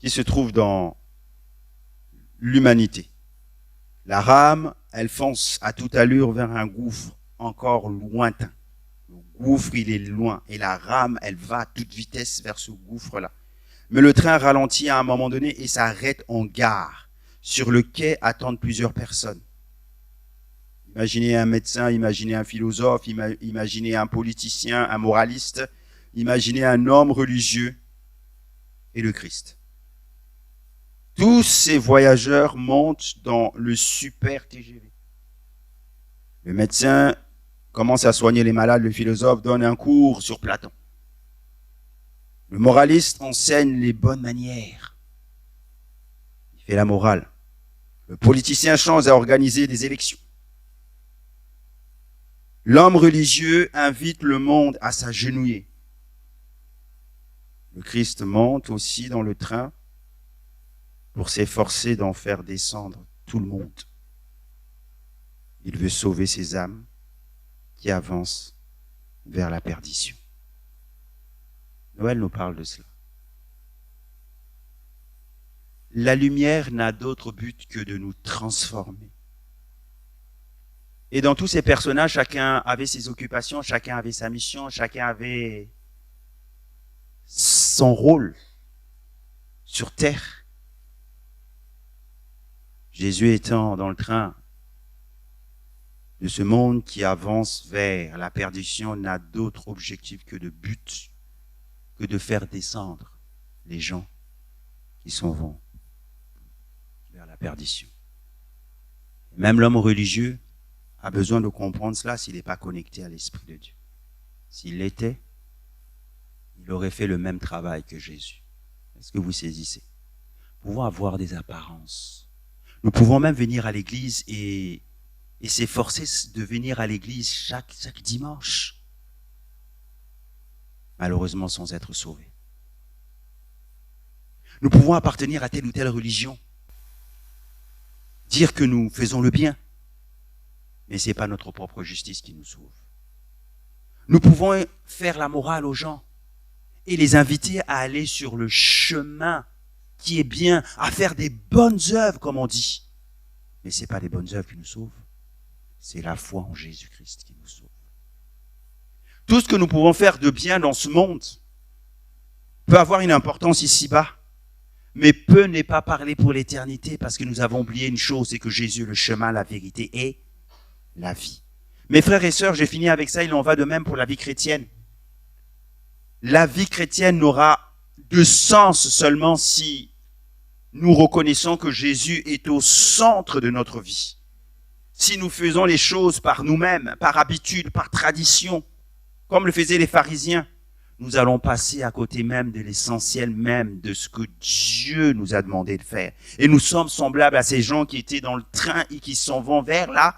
qui se trouve dans l'humanité. La rame, elle fonce à toute allure vers un gouffre encore lointain. Le gouffre, il est loin. Et la rame, elle va à toute vitesse vers ce gouffre-là. Mais le train ralentit à un moment donné et s'arrête en gare. Sur le quai attendent plusieurs personnes. Imaginez un médecin, imaginez un philosophe, imaginez un politicien, un moraliste, imaginez un homme religieux et le Christ. Tous ces voyageurs montent dans le super TGV. Le médecin commence à soigner les malades, le philosophe donne un cours sur Platon. Le moraliste enseigne les bonnes manières. Il fait la morale. Le politicien change à organiser des élections. L'homme religieux invite le monde à s'agenouiller. Le Christ monte aussi dans le train pour s'efforcer d'en faire descendre tout le monde. Il veut sauver ces âmes qui avancent vers la perdition. Noël nous parle de cela. La lumière n'a d'autre but que de nous transformer. Et dans tous ces personnages, chacun avait ses occupations, chacun avait sa mission, chacun avait son rôle sur terre. Jésus étant dans le train de ce monde qui avance vers la perdition n'a d'autre objectif que de but que de faire descendre les gens qui s'en vont vers la perdition. Même l'homme religieux a besoin de comprendre cela s'il n'est pas connecté à l'Esprit de Dieu. S'il l'était, il aurait fait le même travail que Jésus. Est-ce que vous saisissez? Nous pouvons avoir des apparences. Nous pouvons même venir à l'église et s'efforcer de venir à l'église chaque dimanche. Malheureusement sans être sauvés. Nous pouvons appartenir à telle ou telle religion. Dire que nous faisons le bien. Mais ce n'est pas notre propre justice qui nous sauve. Nous pouvons faire la morale aux gens et les inviter à aller sur le chemin qui est bien, à faire des bonnes œuvres, comme on dit. Mais ce n'est pas les bonnes œuvres qui nous sauvent. C'est la foi en Jésus-Christ qui nous sauve. Tout ce que nous pouvons faire de bien dans ce monde peut avoir une importance ici-bas, mais peu n'est pas parlé pour l'éternité parce que nous avons oublié une chose, c'est que Jésus, le chemin, la vérité et la vie. Mes frères et sœurs, j'ai fini avec ça, il en va de même pour la vie chrétienne. La vie chrétienne n'aura de sens seulement si nous reconnaissons que Jésus est au centre de notre vie. Si nous faisons les choses par nous-mêmes, par habitude, par tradition, comme le faisaient les pharisiens, nous allons passer à côté même de l'essentiel même de ce que Dieu nous a demandé de faire. Et nous sommes semblables à ces gens qui étaient dans le train et qui s'en vont vers la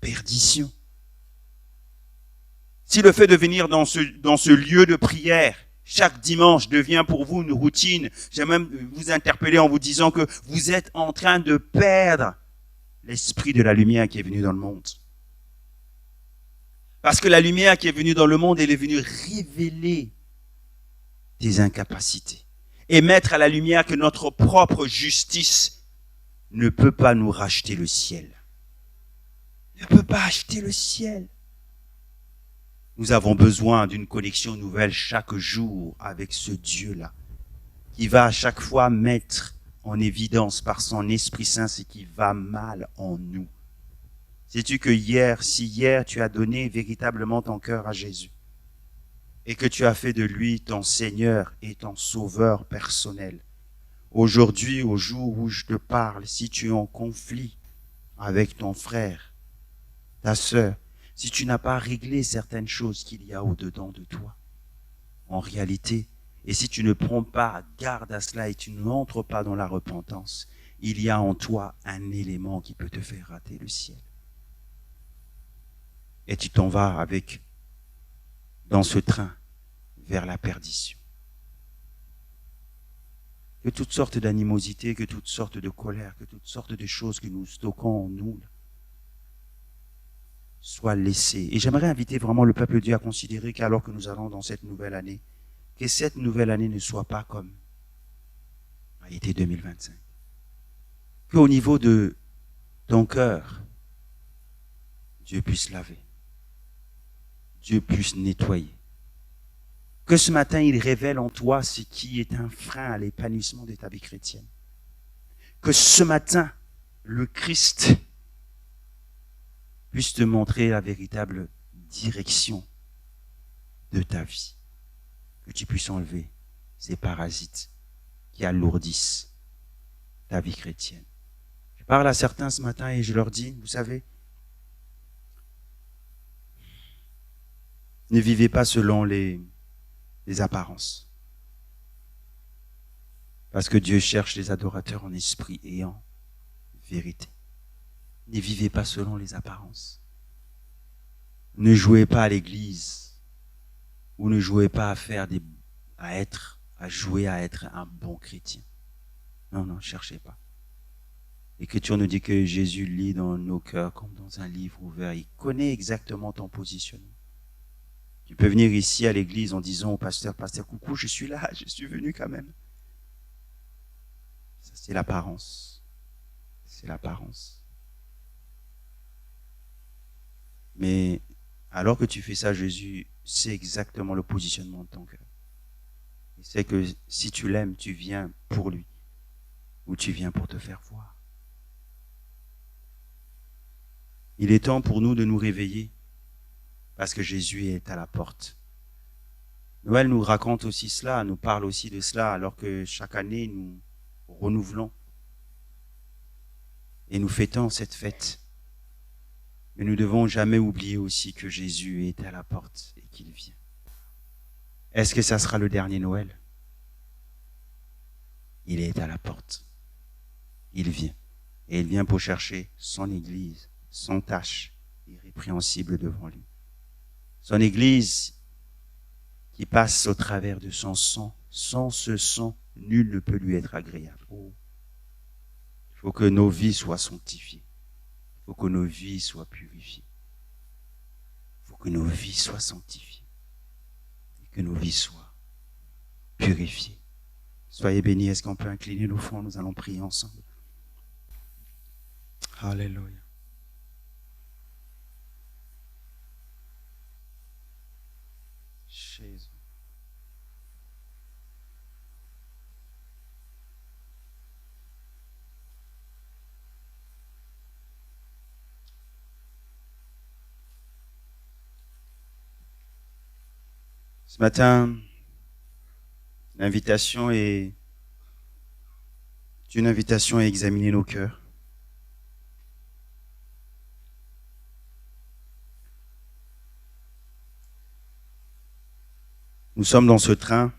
perdition. Si le fait de venir dans ce lieu de prière, chaque dimanche devient pour vous une routine, j'ai même vous interpeller en vous disant que vous êtes en train de perdre l'esprit de la lumière qui est venu dans le monde. Parce que la lumière qui est venue dans le monde, elle est venue révéler des incapacités et mettre à la lumière que notre propre justice ne peut pas nous racheter le ciel. Ne peut pas acheter le ciel. Nous avons besoin d'une connexion nouvelle chaque jour avec ce Dieu-là, qui va à chaque fois mettre en évidence par son Esprit Saint ce qui va mal en nous. Sais-tu que si hier tu as donné véritablement ton cœur à Jésus et que tu as fait de lui ton Seigneur et ton Sauveur personnel, aujourd'hui, au jour où je te parle, si tu es en conflit avec ton frère, ta sœur, si tu n'as pas réglé certaines choses qu'il y a au-dedans de toi, en réalité, et si tu ne prends pas garde à cela et tu n'entres pas dans la repentance, il y a en toi un élément qui peut te faire rater le ciel. Et tu t'en vas dans ce train vers la perdition. Que toutes sortes d'animosités, que toutes sortes de colères, que toutes sortes de choses que nous stockons en nous soient laissées. Et j'aimerais inviter vraiment le peuple de Dieu à considérer qu'alors que nous allons dans cette nouvelle année, que cette nouvelle année ne soit pas comme a été 2025. Qu'au niveau de ton cœur, Dieu puisse laver. Dieu puisse nettoyer. Que ce matin, il révèle en toi ce qui est un frein à l'épanouissement de ta vie chrétienne. Que ce matin, le Christ puisse te montrer la véritable direction de ta vie. Que tu puisses enlever ces parasites qui alourdissent ta vie chrétienne. Je parle à certains ce matin et je leur dis, vous savez, ne vivez pas selon les apparences. Parce que Dieu cherche les adorateurs en esprit et en vérité. Ne vivez pas selon les apparences. Ne jouez pas à l'église ou ne jouez pas à jouer à être un bon chrétien. Non, cherchez pas. L'Écriture nous dit que Jésus lit dans nos cœurs comme dans un livre ouvert. Il connaît exactement ton positionnement. Tu peux venir ici à l'église en disant au pasteur, coucou, je suis là, je suis venu quand même. Ça, c'est l'apparence. C'est l'apparence. Mais alors que tu fais ça, Jésus sait exactement le positionnement de ton cœur. Il sait que si tu l'aimes, tu viens pour lui ou tu viens pour te faire voir. Il est temps pour nous de nous réveiller parce que Jésus est à la porte. Noël nous raconte aussi cela, nous parle aussi de cela, alors que chaque année nous renouvelons et nous fêtons cette fête. Mais nous ne devons jamais oublier aussi que Jésus est à la porte et qu'il vient. Est-ce que ça sera le dernier Noël? Il est à la porte. Il vient. Et il vient pour chercher son Église, sans tache, irrépréhensible devant lui. Son Église qui passe au travers de son sang. Sans ce sang, nul ne peut lui être agréable. Oh. Il faut que nos vies soient sanctifiées. Il faut que nos vies soient purifiées. Il faut que nos vies soient sanctifiées. Et que nos vies soient purifiées. Soyez bénis. Est-ce qu'on peut incliner nos fronts? Nous allons prier ensemble. Alléluia. Jésus. Ce matin, l'invitation est C'est une invitation à examiner nos cœurs. Nous sommes dans ce train.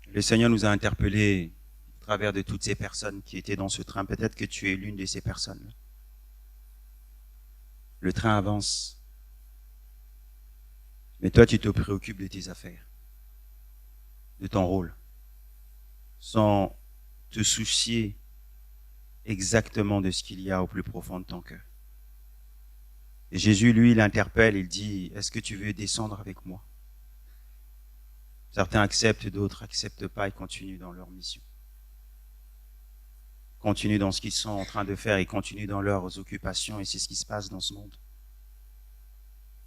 Le Seigneur nous a interpellés à travers de toutes ces personnes qui étaient dans ce train. Peut-être que tu es l'une de ces personnes. Le train avance. Mais toi, tu te préoccupes de tes affaires, de ton rôle, sans te soucier exactement de ce qu'il y a au plus profond de ton cœur. Et Jésus, lui, il interpelle, il dit, est-ce que tu veux descendre avec moi? Certains acceptent, d'autres n'acceptent pas et continuent dans leur mission. Continuent dans ce qu'ils sont en train de faire et continuent dans leurs occupations, et c'est ce qui se passe dans ce monde.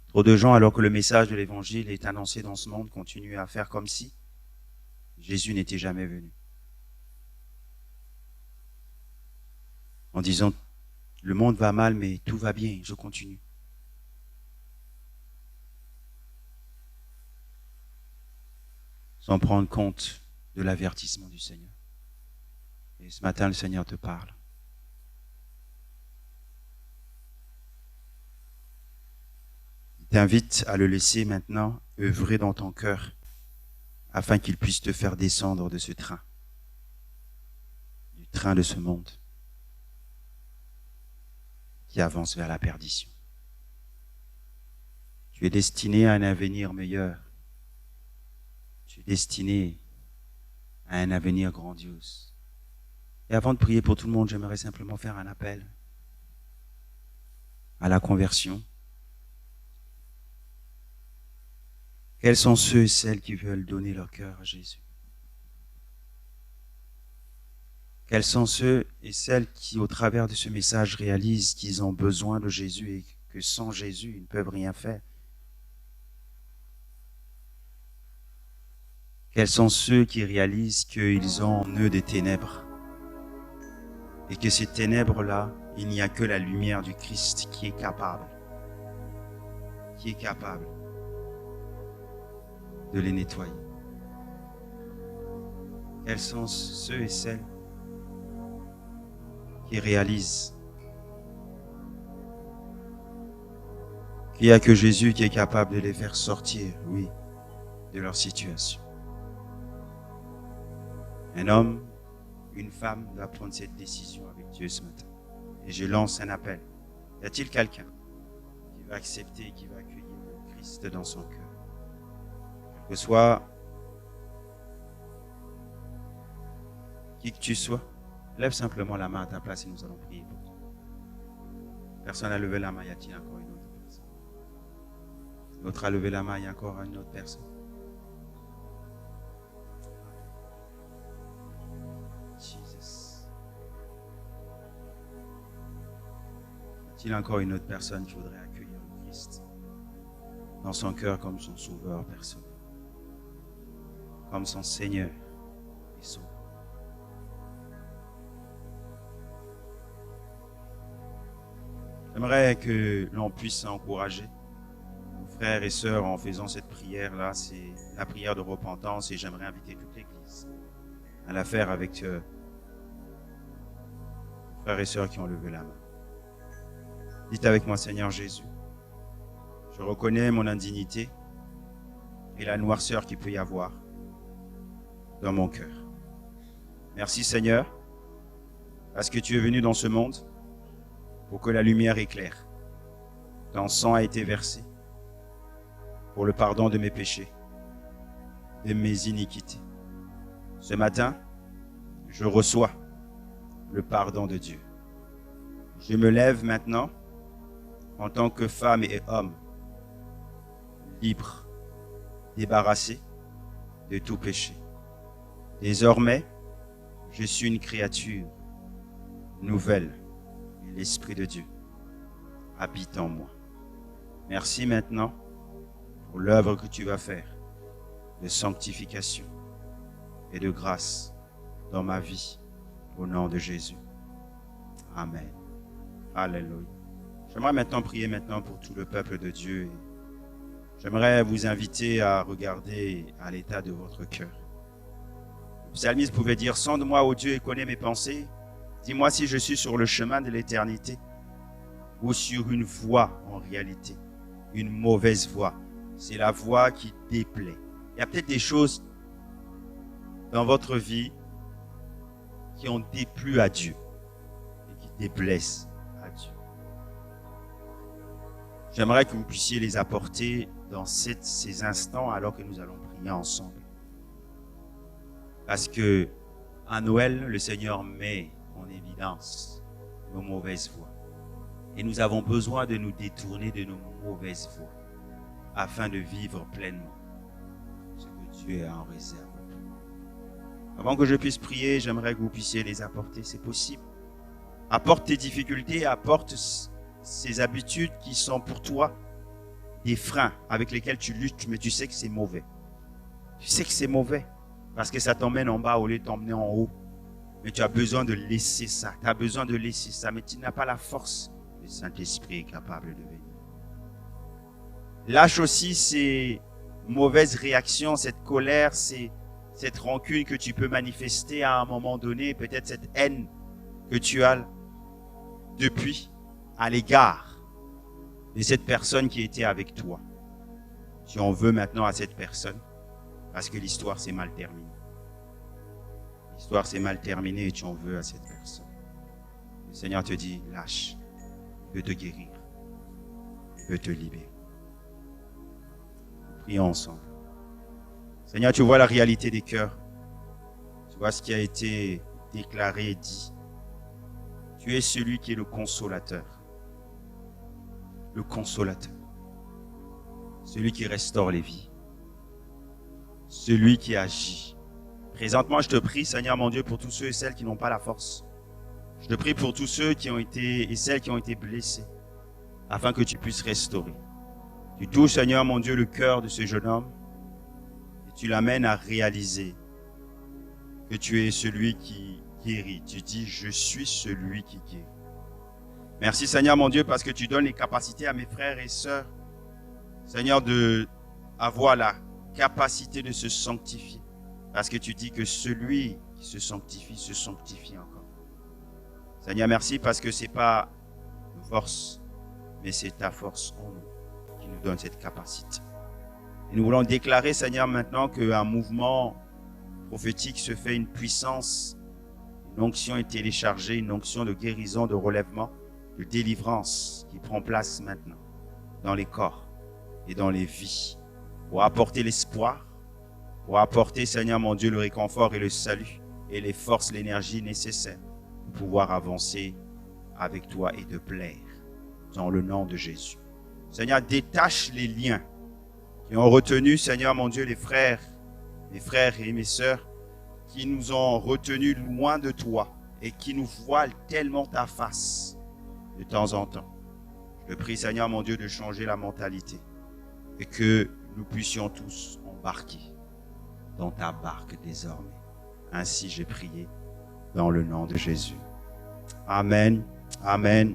Trop de gens, alors que le message de l'évangile est annoncé dans ce monde, continuent à faire comme si Jésus n'était jamais venu. En disant, le monde va mal, mais tout va bien, je continue. Sans prendre compte de l'avertissement du Seigneur. Et ce matin, le Seigneur te parle. Il t'invite à le laisser maintenant œuvrer dans ton cœur afin qu'il puisse te faire descendre de ce train, du train de ce monde qui avance vers la perdition. Tu es destiné à un avenir meilleur. Tu es destiné à un avenir grandiose. Et avant de prier pour tout le monde, j'aimerais simplement faire un appel à la conversion. Quels sont ceux et celles qui veulent donner leur cœur à Jésus? Quels sont ceux et celles qui, au travers de ce message, réalisent qu'ils ont besoin de Jésus et que sans Jésus, ils ne peuvent rien faire? Quels sont ceux qui réalisent qu'ils ont en eux des ténèbres et que ces ténèbres-là, il n'y a que la lumière du Christ qui est capable de les nettoyer? Quels sont ceux et celles qui réalisent qu'il n'y a que Jésus qui est capable de les faire sortir, oui, de leur situation? Un homme, une femme doit prendre cette décision avec Dieu ce matin. Et je lance un appel. Y a-t-il quelqu'un qui va accepter, qui va accueillir le Christ dans son cœur? Que soit qui que tu sois, lève simplement la main à ta place et nous allons prier pour toi. Personne n'a levé la main, y a-t-il encore une autre personne? L'autre a levé la main, il y a encore une autre personne. Jesus. Y a-t-il encore une autre personne qui voudrait accueillir le Christ dans son cœur comme son sauveur personnel, comme son Seigneur et Sauveur? J'aimerais que l'on puisse encourager nos frères et sœurs en faisant cette prière-là. C'est la prière de repentance et j'aimerais inviter toute l'Église à la faire avec nos frères et sœurs qui ont levé la main. Dites avec moi, Seigneur Jésus, je reconnais mon indignité et la noirceur qu'il peut y avoir dans mon cœur. Merci Seigneur, parce que tu es venu dans ce monde pour que la lumière éclaire. Ton sang a été versé pour le pardon de mes péchés, de mes iniquités. Ce matin, je reçois le pardon de Dieu. Je me lève maintenant en tant que femme et homme, libre, débarrassé de tout péché. Désormais, je suis une créature nouvelle. L'Esprit de Dieu habite en moi. Merci maintenant pour l'œuvre que tu vas faire de sanctification et de grâce dans ma vie, au nom de Jésus. Amen. Alléluia. J'aimerais maintenant prier pour tout le peuple de Dieu. J'aimerais vous inviter à regarder à l'état de votre cœur. psalmiste pouvait dire, sonde-moi, ô Dieu, et connais mes pensées. Dis-moi si je suis sur le chemin de l'éternité ou sur une voie en réalité, une mauvaise voie. C'est la voie qui déplaît. Il y a peut-être des choses dans votre vie qui ont déplu à Dieu et qui déplaisent à Dieu. J'aimerais que vous puissiez les apporter dans ces instants alors que nous allons prier ensemble. Parce que à Noël, le Seigneur met en évidence nos mauvaises voies. Et nous avons besoin de nous détourner de nos mauvaises voies afin de vivre pleinement ce que Dieu a en réserve. Avant que je puisse prier, j'aimerais que vous puissiez les apporter, c'est possible. Apporte tes difficultés, apporte ces habitudes qui sont pour toi des freins avec lesquels tu luttes, mais tu sais que c'est mauvais. Tu sais que c'est mauvais parce que ça t'emmène en bas au lieu de t'emmener en haut. Mais tu as besoin de laisser ça, tu as besoin de laisser ça, mais tu n'as pas la force. Le Saint-Esprit est capable de venir. Lâche aussi ces mauvaises réactions, cette colère, cette rancune que tu peux manifester à un moment donné, peut-être cette haine que tu as depuis à l'égard de cette personne qui était avec toi. Tu en veux maintenant à cette personne parce que l'histoire s'est mal terminée. L'histoire s'est mal terminée et tu en veux à cette personne. Le Seigneur te dit, lâche, il veut te guérir, il veut te libérer. Prions ensemble. Seigneur, tu vois la réalité des cœurs. Tu vois ce qui a été déclaré et dit. Tu es celui qui est le consolateur. Le consolateur. Celui qui restaure les vies. Celui qui agit. Présentement, je te prie, Seigneur mon Dieu, pour tous ceux et celles qui n'ont pas la force. Je te prie pour tous ceux qui ont été et celles qui ont été blessés, afin que tu puisses restaurer. Tu touches, Seigneur mon Dieu, le cœur de ce jeune homme et tu l'amènes à réaliser que tu es celui qui guérit. Tu dis, je suis celui qui guérit. Merci, Seigneur mon Dieu, parce que tu donnes les capacités à mes frères et sœurs, Seigneur, d'avoir la capacité de se sanctifier. Parce que tu dis que celui qui se sanctifie encore. Seigneur, merci parce que ce n'est pas nos forces, mais c'est ta force en nous qui nous donne cette capacité. Et nous voulons déclarer, Seigneur, maintenant qu'un mouvement prophétique se fait, une puissance, une onction est téléchargée, une onction de guérison, de relèvement, de délivrance qui prend place maintenant dans les corps et dans les vies pour apporter l'espoir, pour apporter, Seigneur mon Dieu, le réconfort et le salut et les forces, l'énergie nécessaires pour pouvoir avancer avec toi et te plaire dans le nom de Jésus. Seigneur, détache les liens qui ont retenu, Seigneur mon Dieu, mes frères et mes sœurs qui nous ont retenus loin de toi et qui nous voilent tellement ta face de temps en temps. Je prie, Seigneur mon Dieu, de changer la mentalité et que nous puissions tous embarquer dans ta barque désormais. Ainsi j'ai prié dans le nom de Jésus. Amen. Amen.